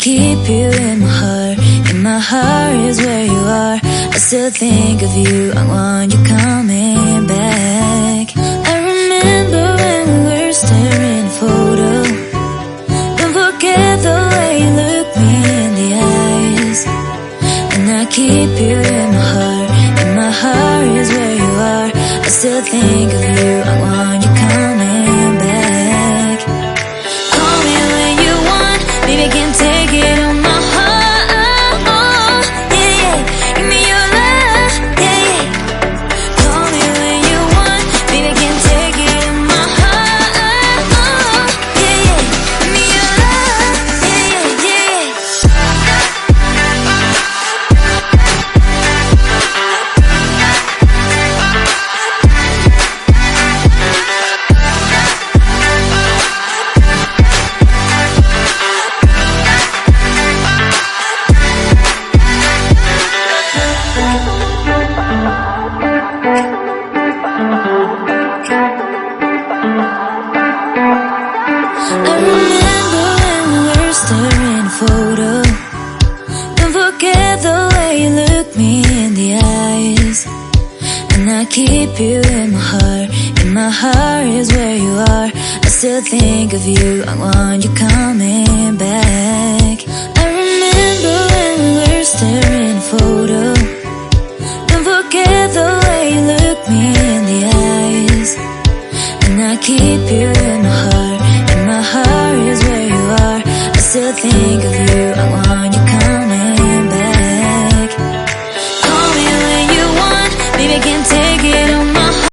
keep you in my heart. In my heart is where you are. I still think of you. I want you coming back. I remember when we were staring at a photo. Don't forget the way you look me in the eyes. And I keep you in my heart. In my heart is where you are. I still think of you. I want you coming back. Call me when you want. Baby, I can take it on my heart. Yeah, yeah. Give me your love. Yeah, yeah. Call me when you want. Baby, I can take it on my heart. Yeah, yeah. Give me your love. Yeah, yeah, yeah. I remember when we were staring at a photo. Don't forget the way you look me in the eyes. And I keep you in my heart. In my heart is where you are. I still think of you. I want you coming back. I remember when we were staring at a photo. Don't forget the way you look me in the eyes. And I keep you in my heart.